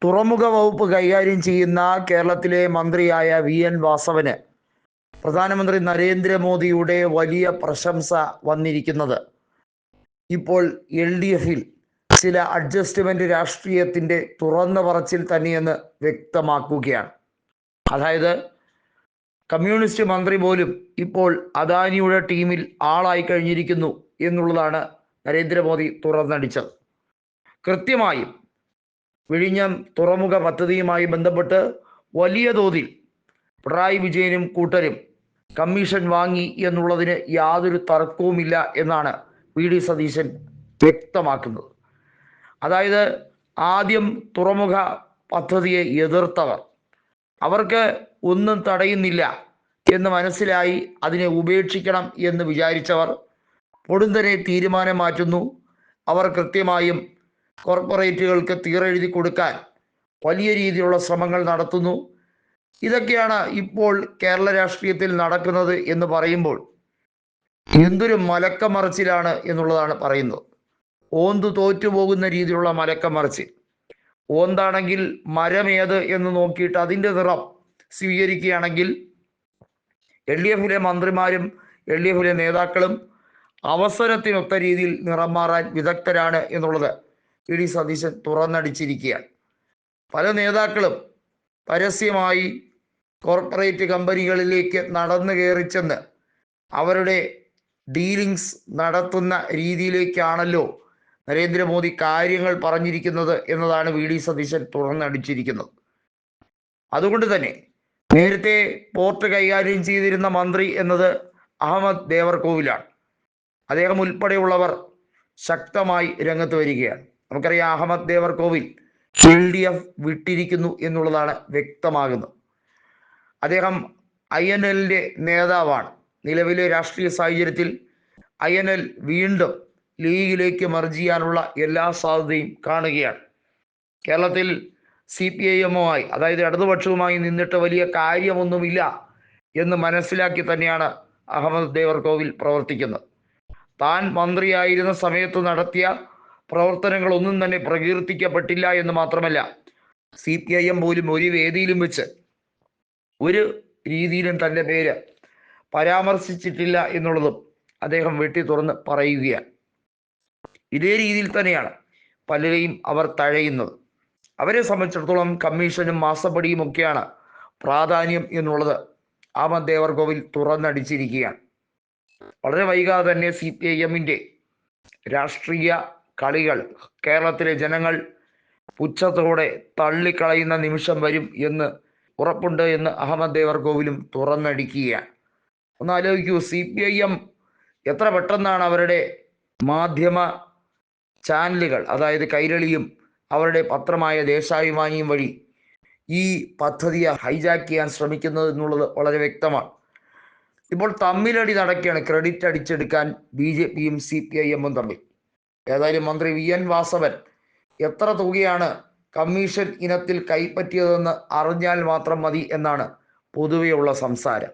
തുറമുഖ വകുപ്പ് കൈകാര്യം ചെയ്യുന്ന കേരളത്തിലെ മന്ത്രിയായ VN വാസവന് പ്രധാനമന്ത്രി നരേന്ദ്രമോദിയുടെ വലിയ പ്രശംസ വന്നിരിക്കുന്നത് ഇപ്പോൾ LDFിൽ ചില അഡ്ജസ്റ്റ്മെന്റ് രാഷ്ട്രീയത്തിന്റെ തുറന്ന പറച്ചിൽ തന്നെയെന്ന് വ്യക്തമാക്കുകയാണ്. അതായത് കമ്മ്യൂണിസ്റ്റ് മന്ത്രി പോലും ഇപ്പോൾ അദാനിയുടെ ടീമിൽ ആളായി കഴിഞ്ഞിരിക്കുന്നു എന്നുള്ളതാണ് നരേന്ദ്രമോദി തുറന്നടിച്ചത്. കൃത്യമായും വിഴിഞ്ഞം തുറമുഖ പദ്ധതിയുമായി ബന്ധപ്പെട്ട് വലിയ തോതിൽ പിണറായി വിജയനും കൂട്ടരും കമ്മീഷൻ വാങ്ങി എന്നുള്ളതിന് യാതൊരു തർക്കവുമില്ല എന്നാണ് VD സതീശൻ വ്യക്തമാക്കുന്നത്. അതായത് ആദ്യം തുറമുഖ പദ്ധതിയെ എതിർത്തവർ, അവർക്ക് ഒന്നും തടയുന്നില്ല എന്ന് മനസ്സിലായി അതിനെ ഉപേക്ഷിക്കണം എന്ന് വിചാരിച്ചവർ പൊടുന്നനെ തീരുമാനം മാറ്റുന്നു. അവർ കൃത്യമായും കോർപ്പറേറ്റുകൾക്ക് തീരെഴുതി കൊടുക്കാൻ വലിയ രീതിയിലുള്ള ശ്രമങ്ങൾ നടത്തുന്നു. ഇതൊക്കെയാണ് ഇപ്പോൾ കേരള രാഷ്ട്രീയത്തിൽ നടക്കുന്നത് എന്ന് പറയുമ്പോൾ എന്തൊരു മലക്കമറിച്ചിലാണ് എന്നുള്ളതാണ് പറയുന്നത്. ഓന്ത് തോറ്റുപോകുന്ന രീതിയിലുള്ള മലക്കമറിച്ചിൽ. ഓന്താണെങ്കിൽ മരമേത് എന്ന് നോക്കിയിട്ട് അതിൻ്റെ നിറം സ്വീകരിക്കുകയാണെങ്കിൽ LDFിലെ മന്ത്രിമാരും LDFിലെ നേതാക്കളും അവസരത്തിനൊത്ത രീതിയിൽ നിറം മാറാൻ വിദഗ്ധരാണ് എന്നുള്ളത് VD സതീശൻ തുറന്നടിച്ചിരിക്കുകയാണ്. പല നേതാക്കളും പരസ്യമായി കോർപ്പറേറ്റ് കമ്പനികളിലേക്ക് നടന്നു കയറിച്ചെന്ന് അവരുടെ ഡീലിങ്സ് നടത്തുന്ന രീതിയിലേക്കാണല്ലോ നരേന്ദ്രമോദി കാര്യങ്ങൾ പറഞ്ഞിരിക്കുന്നത് എന്നതാണ് VD സതീശൻ തുറന്നടിച്ചിരിക്കുന്നത്. അതുകൊണ്ട് തന്നെ നേരത്തെ പോർട്ട് കൈകാര്യം ചെയ്തിരുന്ന മന്ത്രി എന്നത് അഹമ്മദ് ദേവർകോവിലാണ്. അദ്ദേഹം ഉൾപ്പെടെയുള്ളവർ ശക്തമായി രംഗത്ത് വരികയാണ്. നമുക്കറിയാം, അഹമ്മദ് ദേവർകോവിൽ LDF വിട്ടിരിക്കുന്നു എന്നുള്ളതാണ് വ്യക്തമാകുന്നത്. അദ്ദേഹം INLന്റെ നേതാവാണ്. നിലവിലെ രാഷ്ട്രീയ സാഹചര്യത്തിൽ INL വീണ്ടും ലീഗിലേക്ക് മർജ് ചെയ്യാനുള്ള എല്ലാ സാധ്യതയും കാണുകയാണ്. കേരളത്തിൽ CPIMമായി, അതായത് ഇടതുപക്ഷവുമായി നിന്നിട്ട് വലിയ കാര്യമൊന്നുമില്ല എന്ന് മനസ്സിലാക്കി തന്നെയാണ് അഹമ്മദ് ദേവർകോവിൽ പ്രവർത്തിക്കുന്നത്. താൻ മന്ത്രിയായിരുന്ന സമയത്ത് നടത്തിയ പ്രവർത്തനങ്ങളൊന്നും തന്നെ പ്രകീർത്തിക്കപ്പെട്ടില്ല എന്ന് മാത്രമല്ല, CPIM പോലും ഒരു വേദിയിലും വെച്ച് ഒരു രീതിയിലും തൻ്റെ പേര് പരാമർശിച്ചിട്ടില്ല എന്നുള്ളതും അദ്ദേഹം വെട്ടി തുറന്ന് പറയുകയാണ്. ഇതേ രീതിയിൽ തന്നെയാണ് പലരെയും അവർ തഴയുന്നത്. അവരെ സംബന്ധിച്ചിടത്തോളം കമ്മീഷനും മാസപ്പടിയും ഒക്കെയാണ് പ്രാധാന്യം എന്നുള്ളത് അഹമ്മദ് ദേവർകോവിൽ തുറന്നടിച്ചിരിക്കുകയാണ്. വളരെ വൈകാതെ തന്നെ CPIMന്റെ രാഷ്ട്രീയ കളികൾ കേരളത്തിലെ ജനങ്ങൾ പുച്ഛത്തോടെ തള്ളിക്കളയുന്ന നിമിഷം വരും എന്ന് ഉറപ്പുണ്ട് എന്ന് അഹമ്മദ് ദേവർകോവിലും തുറന്നടിക്കുകയാണ്. ഒന്ന് ആലോചിക്കൂ, CPIM എത്ര പെട്ടെന്നാണ് അവരുടെ മാധ്യമ ചാനലുകൾ, അതായത് കൈരളിയും അവരുടെ പത്രമായ ദേശാഭിമാനിയും വഴി ഈ പദ്ധതിയെ ഹൈജാക്ക് ചെയ്യാൻ ശ്രമിക്കുന്നത് എന്നുള്ളത് വളരെ വ്യക്തമാണ്. ഇപ്പോൾ തമ്മിലടി നടക്കുകയാണ്, ക്രെഡിറ്റ് അടിച്ചെടുക്കാൻ BJPയും CPIMും തമ്മിൽ. ഏതായാലും മന്ത്രി VN വാസവൻ എത്ര തുകയാണ് കമ്മീഷൻ ഇനത്തിൽ കൈപ്പറ്റിയതെന്ന് അറിഞ്ഞാൽ മാത്രം മതി എന്നാണ് പൊതുവെയുള്ള സംസാരം.